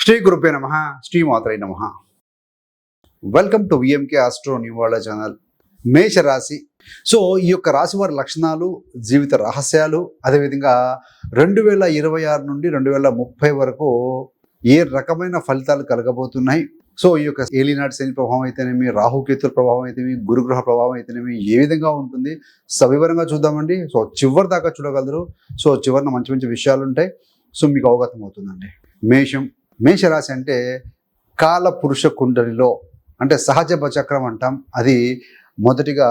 శ్రీ గురుపే నమః, శ్రీ మాత్రే నమః. Welcome to VMK astro new world channel. మేషరాశి. సో ఈ యొక్క రాశి వారి లక్షణాలు, జీవిత రహస్యాలు, అదేవిధంగా 2026 నుండి 2030 వరకు ఏ రకమైన ఫలితాలు కలగబోతున్నాయి. సో ఈ యొక్క ఏలినాటి శని ప్రభావం అయితేనేమి, రాహుకేతుల ప్రభావం అయితేనేమి, గురుగ్రహ ప్రభావం అయితేనేమి ఏ విధంగా ఉంటుంది సవివరంగా చూద్దామండి. సో చివరి దాకా చూడగలరు. సో చివరిన మంచి మంచి విషయాలు ఉంటాయి. సో మీకు అవగతం అవుతుందండి. మేషరాశి అంటే కాల పురుష కుండలిలో అంటే సహజ చక్రం అంటాం. అది మొదటిగా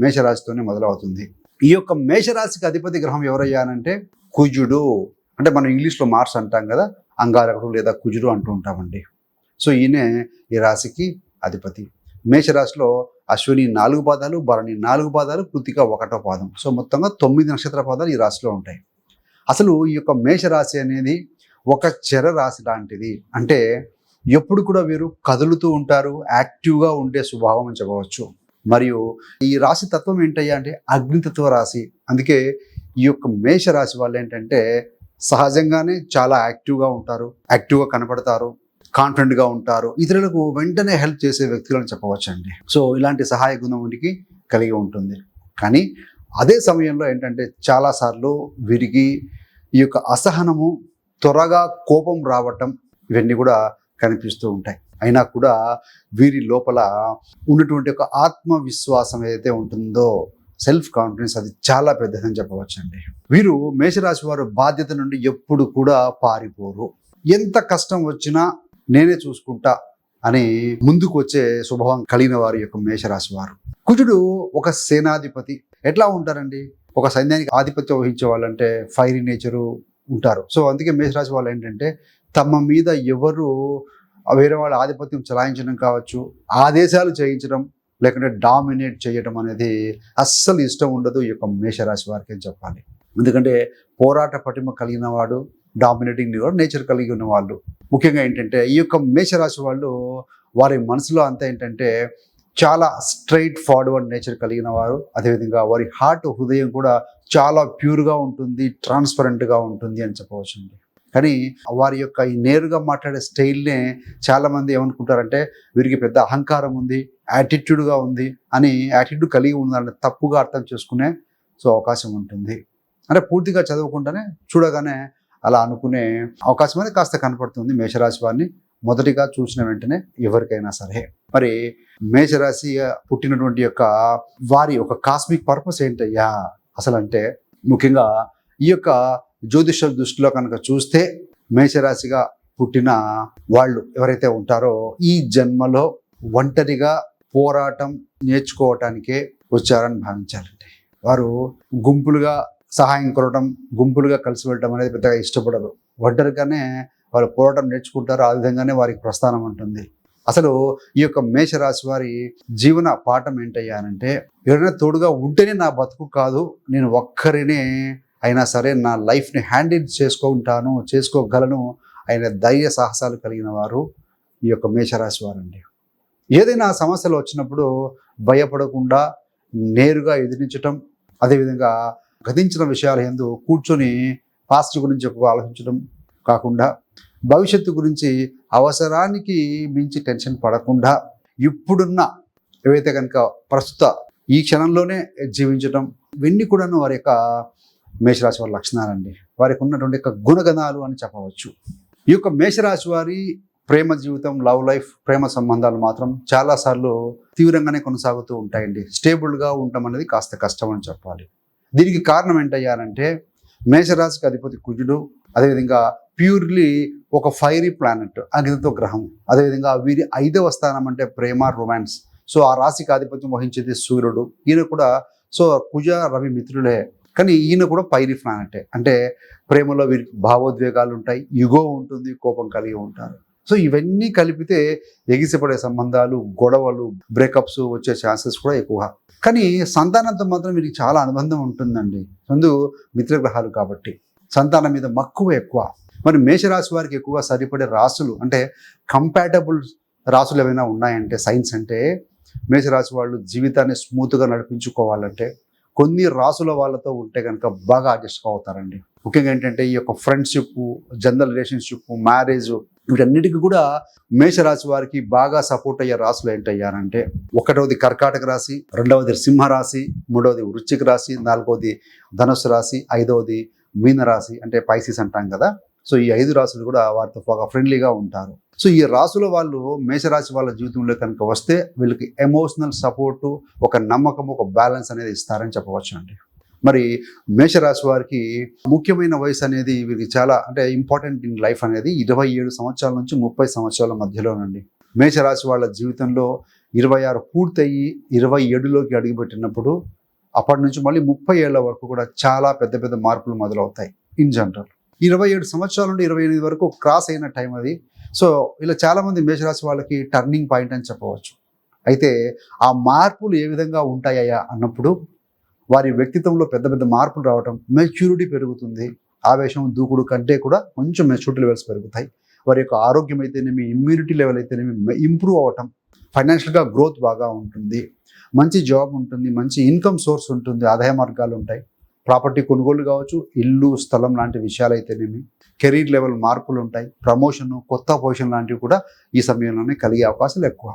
మేషరాశితోనే మొదలవుతుంది. ఈ యొక్క మేషరాశికి అధిపతి గ్రహం ఎవరయ్యానంటే కుజుడు. అంటే మనం ఇంగ్లీష్లో మార్స్ అంటాం కదా, అంగారకుడు లేదా కుజుడు అంటూ ఉంటామండి. సో ఈయనే ఈ రాశికి అధిపతి. మేషరాశిలో అశ్విని 4 పాదాలు, భరణి 4 పాదాలు, కృతిక 1వ పాదం. సో మొత్తంగా 9 నక్షత్ర పాదాలు ఈ రాశిలో ఉంటాయి. అసలు ఈ యొక్క మేషరాశి అనేది ఒక చెర రాశి లాంటిది. అంటే ఎప్పుడు కూడా వీరు కదులుతూ ఉంటారు, యాక్టివ్గా ఉండే స్వభావం అని చెప్పవచ్చు. మరియు ఈ రాశి తత్వం ఏంటయ్యా అంటే అగ్నితత్వ రాశి. అందుకే ఈ యొక్క మేషరాశి వాళ్ళు ఏంటంటే సహజంగానే చాలా యాక్టివ్గా ఉంటారు, యాక్టివ్గా కనపడతారు, కాన్ఫిడెంట్గా ఉంటారు, ఇతరులకు వెంటనే హెల్ప్ చేసే వ్యక్తులని చెప్పవచ్చు అండి. సో ఇలాంటి సహాయ గుణం వీరికి కలిగి ఉంటుంది. కానీ అదే సమయంలో ఏంటంటే చాలాసార్లు వీరికి ఈ యొక్క అసహనము, త్వరగా కోపం రావటం ఇవన్నీ కూడా కనిపిస్తూ ఉంటాయి. అయినా కూడా వీరి లోపల ఉన్నటువంటి ఒక ఆత్మవిశ్వాసం ఏదైతే ఉంటుందో, సెల్ఫ్ కాన్ఫిడెన్స్, అది చాలా పెద్దదని చెప్పవచ్చండి. వీరు మేషరాశి వారు బాధ్యత నుండి ఎప్పుడు కూడా పారిపోరు. ఎంత కష్టం వచ్చినా నేనే చూసుకుంటా అని ముందుకు వచ్చే స్వభావం కలిగిన వారి యొక్క మేషరాశి వారు. కుజుడు ఒక సేనాధిపతి. ఎట్లా ఉంటారండి? ఒక సైన్యానికి ఆధిపత్యం వహించే వాళ్ళంటే ఫైరీ నేచరు ఉంటారు. సో అందుకే మేషరాశి వాళ్ళు ఏంటంటే తమ మీద ఎవరు వేరే వాళ్ళ ఆధిపత్యం చలాయించడం కావచ్చు, ఆదేశాలు చేయించడం, లేకుంటే డామినేట్ చేయడం అనేది అస్సలు ఇష్టం ఉండదు ఈ యొక్క మేషరాశి వారికి అని చెప్పాలి. ఎందుకంటే పోరాట పటిమ కలిగిన వాడు, డామినేటింగ్ నేచర్ కలిగి ఉన్న వాళ్ళు. ముఖ్యంగా ఏంటంటే ఈ యొక్క మేషరాశి వాళ్ళు వారి మనసులో అంతా ఏంటంటే చాలా స్ట్రైట్ ఫార్వర్డ్ నేచర్ కలిగిన వారు. అదేవిధంగా వారి హృదయం కూడా చాలా ప్యూర్గా ఉంటుంది, ట్రాన్స్పరెంట్గా ఉంటుంది అని చెప్పవచ్చు. కానీ వారి యొక్క ఈ నేరుగా మాట్లాడే స్టైల్నే చాలామంది ఏమనుకుంటారంటే వీరికి పెద్ద అహంకారం ఉంది, యాటిట్యూడ్గా ఉంది అని, యాటిట్యూడ్ కలిగి ఉందని తప్పుగా అర్థం చేసుకునే అవకాశం ఉంటుంది. అంటే పూర్తిగా చదవకుండానే చూడగానే అలా అనుకునే అవకాశం అనేది కాస్త కనపడుతుంది మేషరాశి వారిని మొదటిగా చూసిన వెంటనే ఎవరికైనా సరే. మరి మేషరాశి పుట్టినటువంటి యొక్క వారి ఒక కాస్మిక్ పర్పస్ ఏంటయ్యా అసలు అంటే, ముఖ్యంగా ఈ యొక్క జ్యోతిష దృష్టిలో కనుక చూస్తే మేషరాశిగా పుట్టిన వాళ్ళు ఎవరైతే ఉంటారో ఈ జన్మలో ఒంటరిగా పోరాటం నేర్చుకోవటానికే వచ్చారని భావించాలండి. వారు గుంపులుగా సహాయం కొరటం, గుంపులుగా కలిసి వెళ్ళడం అనేది పెద్దగా ఇష్టపడరు. ఒంటరిగానే వాళ్ళు పోరాటం నేర్చుకుంటారు. ఆ విధంగానే వారికి ప్రస్థానం ఉంటుంది. అసలు ఈ యొక్క మేషరాశి వారి జీవన పాఠం ఏంటయ్యానంటే, ఎవరైనా తోడుగా ఉంటేనే నా బతుకు కాదు, నేను ఒక్కరినే అయినా సరే నా లైఫ్ని హ్యాండిల్ చేసుకోగలను అయిన ధైర్య సాహసాలు కలిగిన వారు ఈ యొక్క మేషరాశి వారండి. ఏదైనా సమస్యలు వచ్చినప్పుడు భయపడకుండా నేరుగా ఎదిరించటం, అదేవిధంగా గతించిన విషయాల యందు కూర్చొని పాస్ట్ గురించి ఎక్కువ ఆలోచించడం కాకుండా, భవిష్యత్తు గురించి అవసరానికి మించి టెన్షన్ పడకుండా ఇప్పుడున్న ఏవైతే కనుక ప్రస్తుత ఈ క్షణంలోనే జీవించడం, ఇవన్నీ కూడాను వారి యొక్క మేషరాశి వారి లక్షణాలండి. వారికి ఉన్నటువంటి యొక్క గుణగణాలు అని చెప్పవచ్చు. ఈ యొక్క మేషరాశి వారి ప్రేమ జీవితం, లవ్ లైఫ్, ప్రేమ సంబంధాలు మాత్రం చాలాసార్లు తీవ్రంగానే కొనసాగుతూ ఉంటాయండి. స్టేబుల్గా ఉండటం అనేది కాస్త కష్టం అని చెప్పాలి. దీనికి కారణం ఏంటయ్యానంటే మేషరాశికి అధిపతి కుజుడు, అదేవిధంగా ప్యూర్లీ ఒక ఫైరీ ప్లానెట్ అగ్నితో గ్రహం, అదేవిధంగా వీరి 5వ స్థానం అంటే ప్రేమ, రొమాన్స్. సో ఆ రాశికి ఆధిపత్యం వహించేది సూర్యుడు. ఈయన కూడా సో కుజ రవి మిత్రులే, కానీ ఈయన కూడా ఫైరీ ప్లానెటే. అంటే ప్రేమలో వీరికి భావోద్వేగాలు ఉంటాయి, యుగో ఉంటుంది, కోపం కలిగి ఉంటారు. సో ఇవన్నీ కలిపితే ఎగిసిపడే సంబంధాలు, గొడవలు, బ్రేకప్స్ వచ్చే ఛాన్సెస్ కూడా ఎక్కువ. కానీ సంతానంతో మాత్రం వీరికి చాలా అనుబంధం ఉంటుందండి. ముందు మిత్రగ్రహాలు కాబట్టి సంతానం మీద మక్కువ ఎక్కువ. మరి మేషరాశి వారికి ఎక్కువగా సరిపడే రాశులు అంటే కంపాటబుల్ రాశులు ఏమైనా ఉన్నాయంటే సైన్స్ అంటే, మేషరాశి వాళ్ళు జీవితాన్ని స్మూత్గా నడిపించుకోవాలంటే కొన్ని రాసుల వాళ్ళతో ఉంటే కనుక బాగా అడ్జస్ట్ అవుతారండి. ముఖ్యంగా ఏంటంటే ఈ యొక్క ఫ్రెండ్షిప్, జనరల్ రిలేషన్షిప్, మ్యారేజ్ వీటన్నిటికీ కూడా మేషరాశి వారికి బాగా సపోర్ట్ అయ్యే రాశులు ఏంటయ్యారంటే, ఒకటవది కర్కాటక రాశి, రెండవది సింహరాశి, మూడవది వృశ్చిక రాశి, నాలుగవది ధనుస్సు రాశి, ఐదవది మీన రాశి అంటే పైసిస్ అంటాం కదా. సో ఈ 5 రాశులు కూడా వారితో బాగా ఫ్రెండ్లీగా ఉంటారు. సో ఈ రాశుల వాళ్ళు మేషరాశి వాళ్ళ జీవితంలో కనుక వస్తే వీళ్ళకి ఎమోషనల్ సపోర్టు, ఒక నమ్మకం, ఒక బ్యాలెన్స్ అనేది ఇస్తారని చెప్పవచ్చు అండి. మరి మేషరాశి వారికి ముఖ్యమైన వయసు అనేది వీరికి చాలా అంటే ఇంపార్టెంట్ ఇన్ లైఫ్ అనేది 27 సంవత్సరాల నుంచి 30 సంవత్సరాల మధ్యలోనండి. మేషరాశి వాళ్ళ జీవితంలో 26 పూర్తయి 27లోకి అడుగుపెట్టినప్పుడు అప్పటి నుంచి మళ్ళీ 30 ఏళ్ల వరకు కూడా చాలా పెద్ద పెద్ద మార్పులు మొదలవుతాయి ఇన్ జనరల్. 27 సంవత్సరాల నుండి 28 వరకు క్రాస్ అయిన టైం అది. సో ఇలా చాలామంది మేషరాశి వాళ్ళకి టర్నింగ్ పాయింట్ అని చెప్పవచ్చు. అయితే ఆ మార్పులు ఏ విధంగా ఉంటాయా అన్నప్పుడు వారి వ్యక్తిత్వంలో పెద్ద పెద్ద మార్పులు రావటం, మెచ్యూరిటీ పెరుగుతుంది, ఆవేశం దూకుడు కంటే కూడా కొంచెం మెచ్యూరిటీ లెవెల్స్ పెరుగుతాయి. వారి యొక్క ఆరోగ్యం అయితేనేమి, ఇమ్యూనిటీ లెవెల్ అయితేనేమి ఇంప్రూవ్ అవ్వటం, ఫైనాన్షియల్గా గ్రోత్ బాగా ఉంటుంది, మంచి జాబ్ ఉంటుంది, మంచి ఇన్కమ్ సోర్స్ ఉంటుంది, ఆదాయ మార్గాలు ఉంటాయి, ప్రాపర్టీ కొనుగోలు కావచ్చు, ఇల్లు స్థలం లాంటి విషయాలు అయితేనేమి, కెరీర్ లెవెల్ మార్పులు ఉంటాయి, ప్రమోషన్, కొత్త పొజిషన్ లాంటివి కూడా ఈ సమయంలోనే కలిగే అవకాశాలు ఎక్కువ.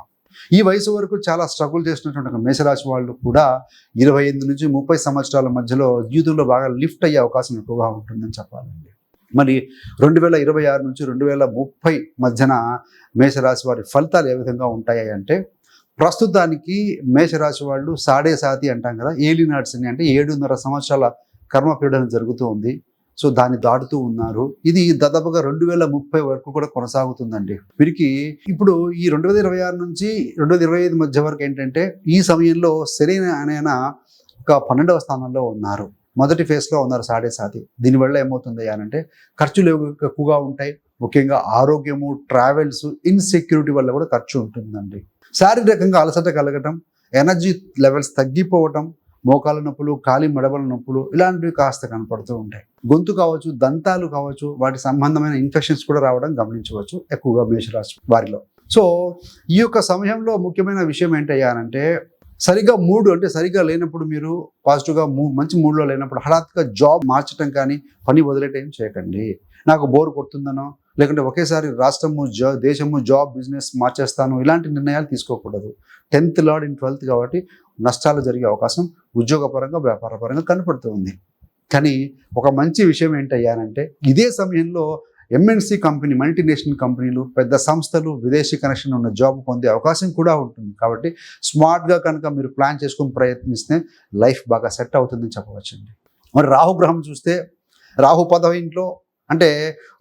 ఈ వయసు వరకు చాలా స్ట్రగుల్ చేసినటువంటి మేషరాశి వాళ్ళు కూడా 28 నుంచి 30 సంవత్సరాల మధ్యలో జీవితంలో బాగా లిఫ్ట్ అయ్యే అవకాశం ఎక్కువగా ఉంటుందని చెప్పాలండి. మరి 2026 నుంచి 2030 మధ్యన మేషరాశి వారి ఫలితాలు ఏ విధంగా ఉంటాయి అంటే, ప్రస్తుతానికి మేషరాశి వాళ్ళు సాడే సాతి అంటాం కదా, ఏలినాడ్స్ని అంటే 7.5 సంవత్సరాల కర్మపీడన జరుగుతూ ఉంది. సో దాన్ని దాటుతూ ఉన్నారు. ఇది దాదాపుగా 2030 వరకు కూడా కొనసాగుతుందండి. వీరికి ఇప్పుడు ఈ 2026 నుంచి 2025 మధ్య వరకు ఏంటంటే, ఈ సమయంలో శని ఆయన ఒక 12వ స్థానంలో ఉన్నారు. మొదటి ఫేజ్లో ఉన్నారు సాడే సాతి. దీనివల్ల ఏమవుతుంది అంటే, ఖర్చులు ఎక్కువగా ఉంటాయి. ముఖ్యంగా ఆరోగ్యము, ట్రావెల్స్, ఇన్సెక్యూరిటీ వల్ల కూడా ఖర్చు ఉంటుందండి. శారీరకంగా అలసట కలగటం, ఎనర్జీ లెవెల్స్ తగ్గిపోవటం, మోకాల నొప్పులు, కాలి మడబల నొప్పులు ఇలాంటివి కాస్త కనపడుతూ ఉంటాయి. గొంతు కావచ్చు, దంతాలు కావచ్చు, వాటి సంబంధమైన ఇన్ఫెక్షన్స్ కూడా రావడం గమనించవచ్చు ఎక్కువగా మేషరాశి వారిలో. సో ఈ యొక్క సమయంలో ముఖ్యమైన విషయం ఏంటయ్యానంటే, సరిగ్గా మూడు అంటే సరిగ్గా లేనప్పుడు, మీరు పాజిటివ్గా మంచి మూడ్లో లేనప్పుడు హఠాత్తుగా జాబ్ మార్చడం కానీ, పని వదిలేటం చేయకండి. నాకు బోర్ కొడుతుందనో, లేకుంటే ఒకేసారి రాష్ట్రము, దేశము, జాబ్, బిజినెస్ మార్చేస్తాను, ఇలాంటి నిర్ణయాలు తీసుకోకూడదు. 10th లార్డ్ ఇన్ 12th కాబట్టి నష్టాలు జరిగే అవకాశం ఉద్యోగపరంగా, వ్యాపారపరంగా కనపడుతూ ఉంది. కానీ ఒక మంచి విషయం ఏంటయ్యానంటే, ఇదే సమయంలో ఎంఎన్సి కంపెనీ, మల్టీనేషనల్ కంపెనీలు, పెద్ద సంస్థలు, విదేశీ కనెక్షన్ ఉన్న జాబ్ పొందే అవకాశం కూడా ఉంటుంది. కాబట్టి స్మార్ట్గా కనుక మీరు ప్లాన్ చేసుకుని ప్రయత్నిస్తే లైఫ్ బాగా సెట్ అవుతుందని చెప్పవచ్చండి. మరి రాహుగ్రహం చూస్తే, రాహు 10వ ఇంట్లో అంటే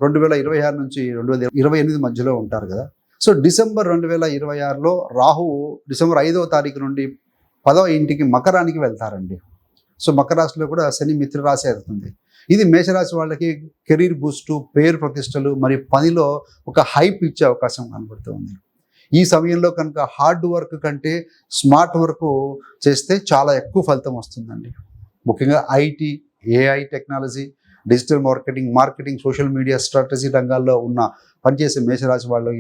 2026 నుంచి 2028 మధ్యలో ఉంటారు కదా. సో డిసెంబర్ 2026లో రాహువు డిసెంబర్ 5వ తారీఖు నుండి 10వ ఇంటికి మకరానికి వెళ్తారండి. సో మకర రాశిలో కూడా శని మిత్ర రాశి అవుతుంది. ఇది మేషరాశి వాళ్ళకి కెరీర్ బూస్టు, పేరు ప్రతిష్టలు, మరి పనిలో ఒక హైప్ ఇచ్చే అవకాశం కనబడుతుంది. ఈ సమయంలో కనుక హార్డ్ వర్క్ కంటే స్మార్ట్ వర్క్ చేస్తే చాలా ఎక్కువ ఫలితం వస్తుందండి. ముఖ్యంగా IT, AI technology, digital marketing, social media, strategy రంగాల్లో పనిచేసే మేషరాశి వాళ్ళు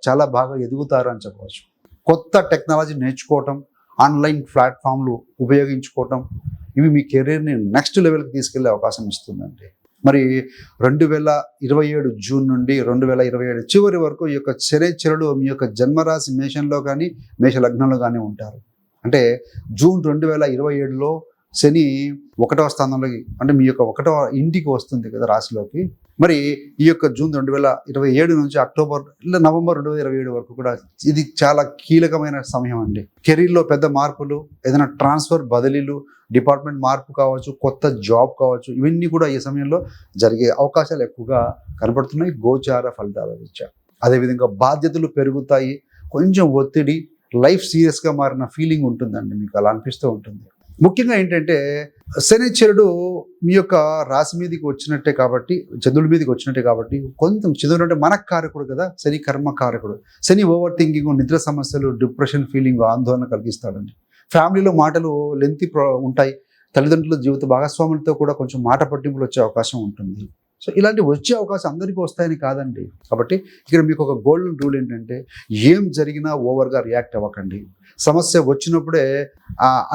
చాలా బాగా ఎదుగుతారు అని చెప్పవచ్చు. కొత్త టెక్నాలజీ నేర్చుకోవటం, ఆన్లైన్ ప్లాట్ఫామ్లు ఉపయోగించుకోవటం, ఇవి మీ కెరీర్ని నెక్స్ట్ లెవెల్కి తీసుకెళ్లే అవకాశం ఇస్తుందండి. మరి 2027 జూన్ నుండి 2027 చివరి వరకు ఈ యొక్క శనిచరుడు మీ యొక్క జన్మరాశి మేషంలో కానీ, మేష లగ్నంలో కానీ ఉంటారు. అంటే జూన్ 2027లో శని 1వ స్థానంలోకి, అంటే మీ యొక్క 1వ ఇంటికి వస్తుంది కదా రాశిలోకి. మరి ఈ యొక్క జూన్ 2027 నుంచి నవంబర్ 2027 వరకు కూడా ఇది చాలా కీలకమైన సమయం అండి. కెరీర్లో పెద్ద మార్పులు, ఏదైనా ట్రాన్స్ఫర్, బదిలీలు, డిపార్ట్మెంట్ మార్పు కావచ్చు, కొత్త జాబ్ కావచ్చు, ఇవన్నీ కూడా ఈ సమయంలో జరిగే అవకాశాలు ఎక్కువగా కనబడుతున్నాయి గోచార ఫలితాల రీత్యా. అదేవిధంగా బాధ్యతలు పెరుగుతాయి, కొంచెం ఒత్తిడి, లైఫ్ సీరియస్గా మారిన ఫీలింగ్ ఉంటుందండి, మీకు అలా అనిపిస్తూ ఉంటుంది. ముఖ్యంగా ఏంటంటే, శనిచరుడు మీ యొక్క రాశి మీదకి వచ్చినట్టే కాబట్టి, చంద్రుడి మీదకి వచ్చినట్టే కాబట్టి, కొంచెం చంద్రుడు అంటే మనకారకుడు కదా, శని కర్మకారకుడు. శని ఓవర్ థింకింగ్, నిద్ర సమస్యలు, డిప్రెషన్ ఫీలింగ్, ఆందోళన కలిగిస్తాడండి. ఫ్యామిలీలో మాటలు లెంతీ ఉంటాయి. తల్లిదండ్రుల జీవిత భాగస్వాములతో కూడా కొంచెం మాట పట్టింపులు వచ్చే అవకాశం ఉంటుంది. సో ఇలాంటివి వచ్చే అవకాశం అందరికీ వస్తాయని కాదండి. కాబట్టి ఇక్కడ మీకు ఒక గోల్డెన్ రూల్ ఏంటంటే, ఏం జరిగినా ఓవర్గా రియాక్ట్ అవ్వకండి. సమస్య వచ్చినప్పుడే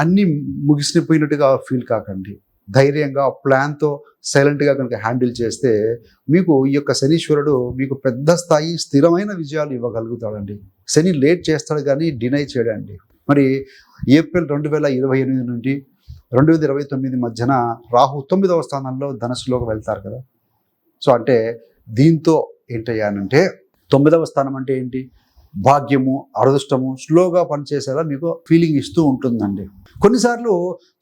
అన్నీ ముగిసిపోయినట్టుగా ఫీల్ కాకండి. ధైర్యంగా ప్లాన్తో సైలెంట్గా కనుక హ్యాండిల్ చేస్తే మీకు ఈ యొక్క శనీశ్వరుడు మీకు పెద్ద స్థాయి స్థిరమైన విజయాలు ఇవ్వగలుగుతాడండి. శని లేట్ చేస్తాడు కానీ డినై చేయడండి. మరి ఏప్రిల్ 2028 నుండి 2029 మధ్యన రాహు 9వ స్థానంలో ధనుస్సులోకి వెళ్తారు కదా. సో అంటే దీంతో ఏంటయ్యానంటే 9వ స్థానం అంటే ఏంటి, భాగ్యము అదృష్టము స్లోగా పనిచేసేలా మీకు ఫీలింగ్ ఇస్తూ ఉంటుందండి. కొన్నిసార్లు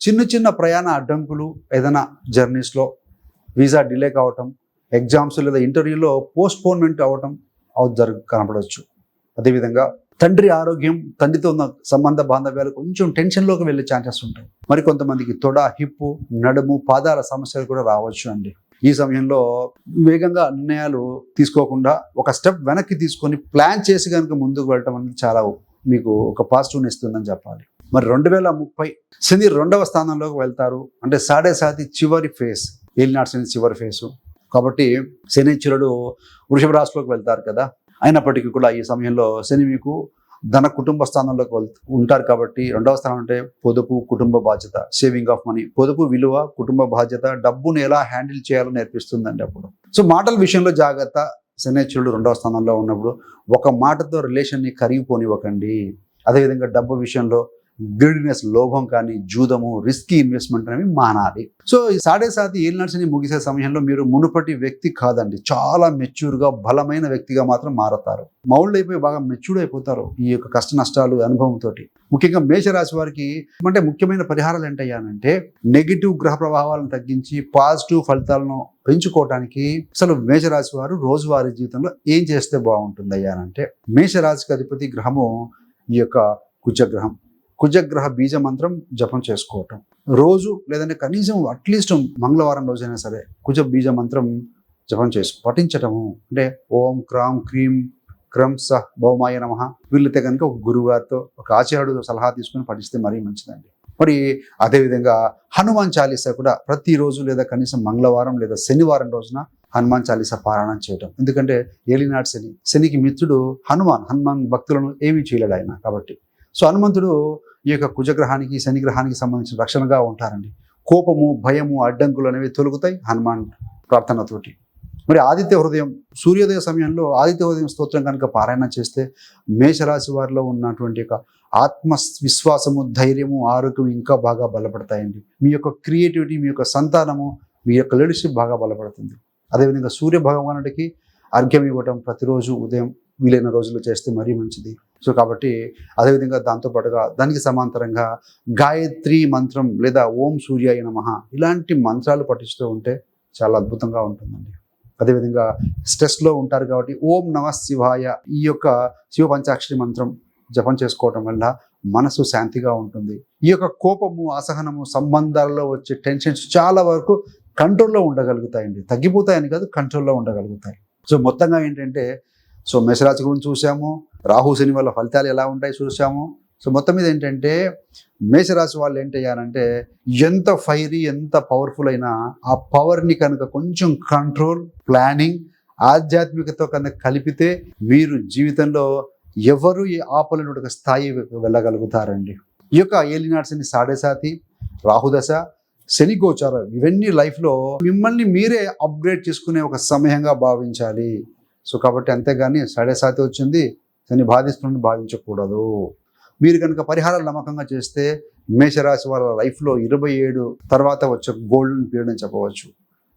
చిన్న చిన్న ప్రయాణ అడ్డంకులు, ఏదైనా జర్నీస్లో వీసా డిలే కావటం, ఎగ్జామ్స్ లేదా ఇంటర్వ్యూలో పోస్ట్పోన్మెంట్ అవ్వటం కనపడవచ్చు. అదేవిధంగా తండ్రి ఆరోగ్యం, తండ్రితో ఉన్న సంబంధ బాంధవ్యాలు కొంచెం టెన్షన్లోకి వెళ్ళే ఛాన్సెస్ ఉంటాయి. మరి కొంతమందికి తొడ, హిప్పు, నడుము, పాదాల సమస్యలు కూడా రావచ్చు అండి. ఈ సమయంలో వేగంగా నిర్ణయాలు తీసుకోకుండా ఒక స్టెప్ వెనక్కి తీసుకొని ప్లాన్ చేసి కనుక ముందుకు వెళ్ళటం అనేది చాలా మీకు ఒక పాజిటివ్ని ఇస్తుందని చెప్పాలి. మరి 2030 శని 2వ స్థానంలోకి వెళ్తారు. అంటే 7.5 చివరి ఫేజ్, ఏలినాటి శని చివరి ఫేసు కాబట్టి శనిశ్వరుడు వృషభ రాశిలోకి వెళ్తారు కదా. అయినప్పటికీ కూడా ఈ సమయంలో శని మీకు ధన కుటుంబ స్థానంలోకి ఉంటారు కాబట్టి 2వ స్థానం అంటే పొదుపు, కుటుంబ బాధ్యత, సేవింగ్ ఆఫ్ మనీ, పొదుపు విలువ, కుటుంబ బాధ్యత, డబ్బును ఎలా హ్యాండిల్ చేయాలో నేర్పిస్తుందండి అప్పుడు. సో మాటల విషయంలో జాగ్రత్త. శనిశ్వరుడు 2వ స్థానంలో ఉన్నప్పుడు ఒక మాటతో రిలేషన్ని కరిగిపోనివ్వకండి. అదేవిధంగా డబ్బు విషయంలో గ్రీడినెస్, లోభం కానీ, జూదము, రిస్కీ ఇన్వెస్ట్మెంట్ అనేవి మానాలి. సో ఈ 7.5 ఏలినాటి శని ముగిసే సమయంలో మీరు మునుపటి వ్యక్తి కాదండి, చాలా మెచ్యూర్గా బలమైన వ్యక్తిగా మాత్రం మారతారు. మౌళ్ళు అయిపోయి బాగా మెచ్యూర్డ్ అయిపోతారు ఈ యొక్క కష్ట నష్టాలు అనుభవంతో. ముఖ్యంగా మేషరాశి వారికి అంటే ముఖ్యమైన పరిహారాలు ఏంటయ్యానంటే, నెగిటివ్ గ్రహ ప్రభావాలను తగ్గించి పాజిటివ్ ఫలితాలను పెంచుకోవడానికి అసలు మేషరాశి వారు రోజువారీ జీవితంలో ఏం చేస్తే బాగుంటుంది అయ్యానంటే, మేషరాశికి అధిపతి గ్రహము ఈ యొక్క కుజగ్రహం. కుజగ్రహ బీజ మంత్రం జపం చేసుకోవటం రోజు, లేదంటే కనీసం అట్లీస్ట్ మంగళవారం రోజైనా సరే కుజ బీజ మంత్రం జపం పఠించటము. అంటే ఓం క్రాం క్రీం క్రం సహ భౌమాయ నమః. వీళ్ళైతే కనుక ఒక గురువుగారితో, ఒక ఆచార్యుడు సలహా తీసుకుని పఠిస్తే మరీ మంచిదండి. మరి అదేవిధంగా హనుమాన్ చాలీసా కూడా ప్రతిరోజు లేదా కనీసం మంగళవారం లేదా శనివారం రోజున హనుమాన్ చాలీసా పారాయణం చేయటం. ఎందుకంటే ఏలినాటి శని, శనికి మిత్రుడు హనుమాన్ భక్తులను ఏమీ చేయలేడు ఆయన కాబట్టి. సో హనుమంతుడు ఈ యొక్క కుజగ్రహానికి, శని గ్రహానికి సంబంధించిన రక్షణగా ఉంటారండి. కోపము, భయము, అడ్డంకులు అనేవి తొలగుతాయి హనుమాన్ ప్రార్థనతోటి. మరి ఆదిత్య హృదయం, సూర్యోదయ సమయంలో ఆదిత్య హృదయం స్తోత్రం కనుక పారాయణ చేస్తే మేషరాశి వారిలో ఉన్నటువంటి యొక్క ఆత్మవిశ్వాసము, ధైర్యము, ఆరోగ్యం ఇంకా బాగా బలపడతాయండి. మీ యొక్క క్రియేటివిటీ, మీ యొక్క సంతానము, మీ యొక్క లీడర్షిప్ బాగా బలపడుతుంది. అదేవిధంగా సూర్య భగవానుడికి అర్ఘ్యం ఇవ్వటం ప్రతిరోజు ఉదయం వీలైన రోజుల్లో చేస్తే మరీ మంచిది. సో కాబట్టి అదేవిధంగా దాంతోపాటుగా దానికి సమాంతరంగా గాయత్రి మంత్రం లేదా ఓం సూర్యాయ నమః ఇలాంటి మంత్రాలు పఠిస్తూ ఉంటే చాలా అద్భుతంగా ఉంటుందండి. అదేవిధంగా స్ట్రెస్లో ఉంటారు కాబట్టి ఓం నమః శివాయ ఈ యొక్క శివ పంచాక్షరి మంత్రం జపం చేసుకోవటం వల్ల మనసు శాంతిగా ఉంటుంది. ఈ యొక్క కోపము, అసహనము, సంబంధాలలో వచ్చే టెన్షన్స్ చాలా వరకు కంట్రోల్లో ఉండగలుగుతాయండి. తగ్గిపోతాయని కాదు, కంట్రోల్లో ఉండగలుగుతాయి. సో మొత్తంగా ఏంటంటే, సో మేషరాశి గురించి చూసాము, రాహు శని వల్ల ఫలితాలు ఎలా ఉంటాయి చూసాము. సో మొత్తం మీద ఏంటంటే మేషరాశి వాళ్ళు ఏంటయ్యారంటే, ఎంత ఫైరీ, ఎంత పవర్ఫుల్ అయినా ఆ పవర్ని కనుక కొంచెం కంట్రోల్, ప్లానింగ్, ఆధ్యాత్మికతో కనుక కలిపితే మీరు జీవితంలో ఎవరు ఆపలేని ఒక స్థాయి వెళ్ళగలుగుతారండి. ఈ యొక్క ఏలినాటి శని, 7.5 రాహుదశ, శని గోచారం ఇవన్నీ లైఫ్లో మిమ్మల్ని మీరే అప్గ్రేడ్ చేసుకునే ఒక సమయంగా భావించాలి. సో కాబట్టి అంతేగాని 7.5 వచ్చింది శని బాధిస్తుందని భావించకూడదు. మీరు కనుక పరిహారాలు నమ్మకంగా చేస్తే మేషరాశి వాళ్ళ లైఫ్లో 27 తర్వాత వచ్చే గోల్డెన్ పీరియడ్ అని చెప్పవచ్చు.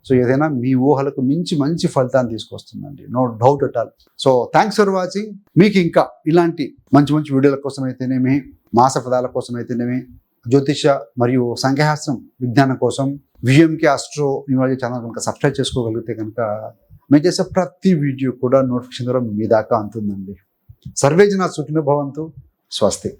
సో ఏదైనా మీ ఊహలకు మించి మంచి ఫలితాన్ని తీసుకొస్తుందండి, no doubt at all. So thanks for watching. మీకు ఇంకా ఇలాంటి మంచి మంచి వీడియోల కోసం అయితేనేమి, మాస పదాల కోసం అయితేనేమి, జ్యోతిష మరియు సంఖ్యాశాస్త్రం విజ్ఞానం కోసం విఎంకే ఆస్ట్రో న్యూమాలజీ ఛానల్ కనుక సబ్స్క్రైబ్ చేసుకోగలిగితే కనుక మేము చేసే ప్రతి వీడియో కూడా నోటిఫికేషన్ ద్వారా మీ దాకా అందుతుందండి. సర్వే జనా సుఖినో భవంతు. స్వస్తి.